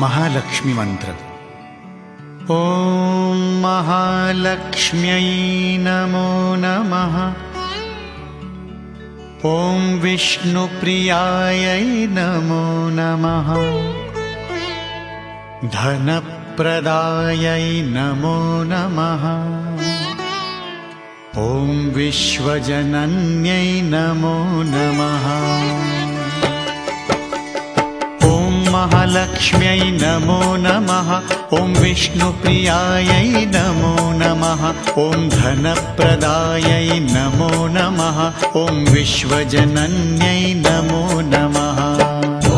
महालक्ष्मी मंत्र। ॐ महालक्ष्म्यै नमो नमः। ॐ विष्णुप्रियायै नमो नमः। धनप्रदायै नमो नमः। ॐ विश्वजनन्यै नमो नमः। महालक्ष्म्यै नमो नमः। ॐ विष्णुप्रियायै नमो नमः। ॐ धनप्रदायै नमो नमः। ॐ विश्वजनन्यै नमो नमः।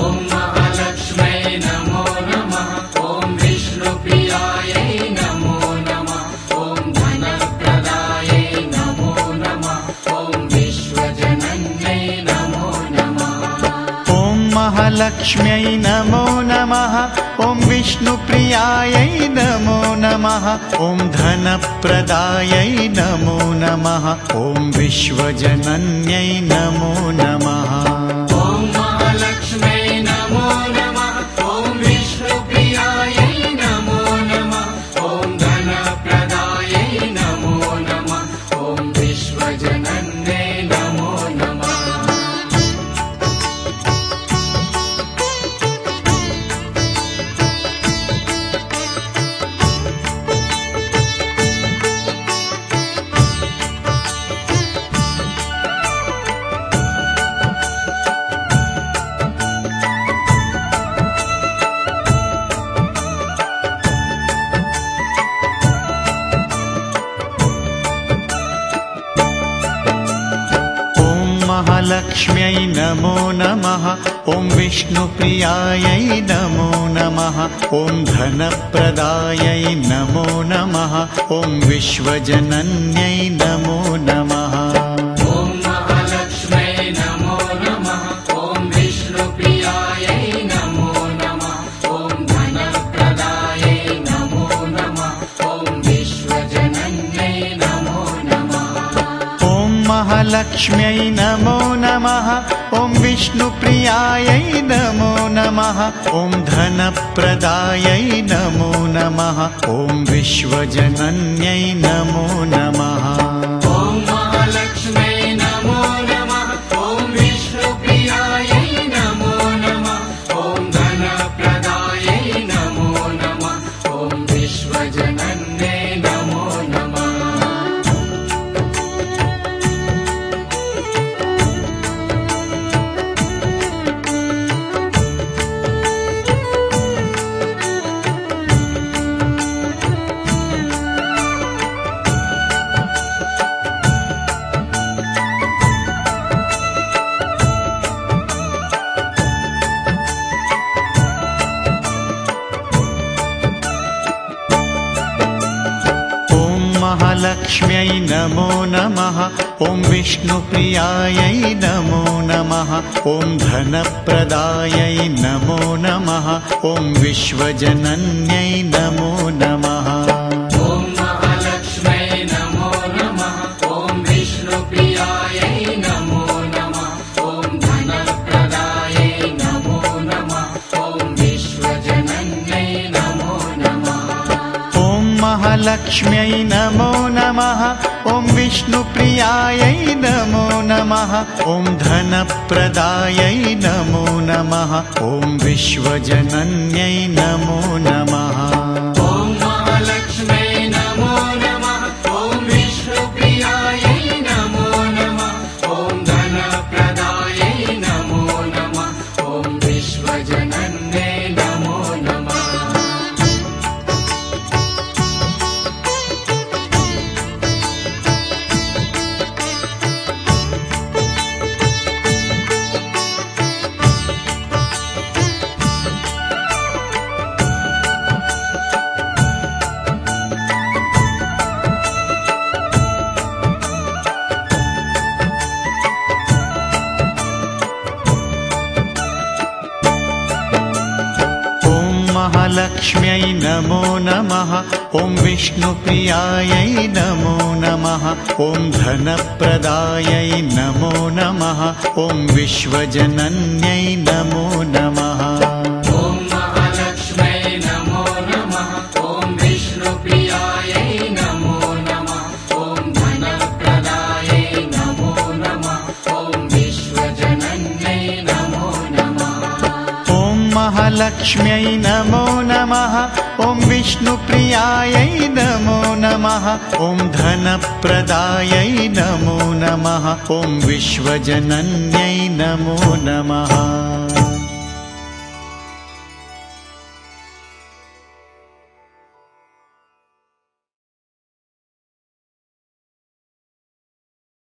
ॐ महालक्ष्म्यै नमो नमः। ॐ विष्णुप्रियायै नमो नमः। ॐ धनप्रदायै नमो नमः। ॐ विश्वजनन्यै नमो नमः। ॐ महालक्ष्म्यै नमो नमः। ॐ विष्णुप्रियायै नमो नमः। ॐ धनप्रदायै नमो नमः। ॐ विश्वजनन्यै नमो नमः। ॐ महालक्ष्म्यै नमो नमः। ॐ विष्णुप्रियायै नमो नमः। ॐ धनप्रदायै नमो नमः। ॐ विश्वजनन्यै नमो नमः। महालक्ष्म्यै नमो नमः। ॐ विष्णुप्रियायै नमो नमः। ॐ धनप्रदायै नमो नमः। ॐ विश्वजनन्यै नमो नमः। ॐ महालक्ष्म्यै नमो नमः। ॐ विष्णुप्रियायै नमो नमः। ॐ धनप्रदायै नमो नमः। ॐ विश्वजनन्यै नमो नमः। ॐ महालक्ष्म्यै नमो नमः। ॐ विष्णुप्रियायै नमो नमः। ॐ धनप्रदायै नमो नमः। ॐ विश्वजनन्यै नमो नमः। ॐ महालक्ष्म्यै नमो नमः। ॐ विष्णुप्रियायै नमो नमः। ॐ धनप्रदायै नमो नमः। ॐ विश्वजनन्यै नमो नमः। महालक्ष्म्यै नमो नमः। ॐ विष्णुप्रियायै नमो नमः। ॐ धनप्रदायै नमो नमः। ॐ विश्वजनन्यै नमो नमः। ॐ महालक्ष्म्यै नमो नमः। ॐ विष्णुप्रियायै नमो नमः। ॐ धनप्रदायै नमो नमः। ॐ विश्वजनन्यै नमो नमः। ॐ महालक्ष्म्यै नमो नमः। ॐ विष्णुप्रियायै नमो नमः। ॐ धनप्रदायै नमो नमः। ॐ विश्वजनन्यै नमो नमः। ॐ महालक्ष्म्यै नमो नमः। ॐ विष्णुप्रियायै नमो नमः। ॐ धनप्रदायै नमो नमः। ॐ विश्वजनन्यै नमो नमः। महालक्ष्म्यै नमो नमः। ॐ विष्णुप्रियायै नमो नमः। ॐ धनप्रदायै नमो नमः। ॐ विश्वजनन्यै नमो नमः। ॐ महालक्ष्म्यै महालक्ष्म्यै नमो नमः ॐ विष्णुप्रियायै नमो नमः ॐ धनप्रदायै नमो नमः ॐ विश्वजनन्यै नमो नमः।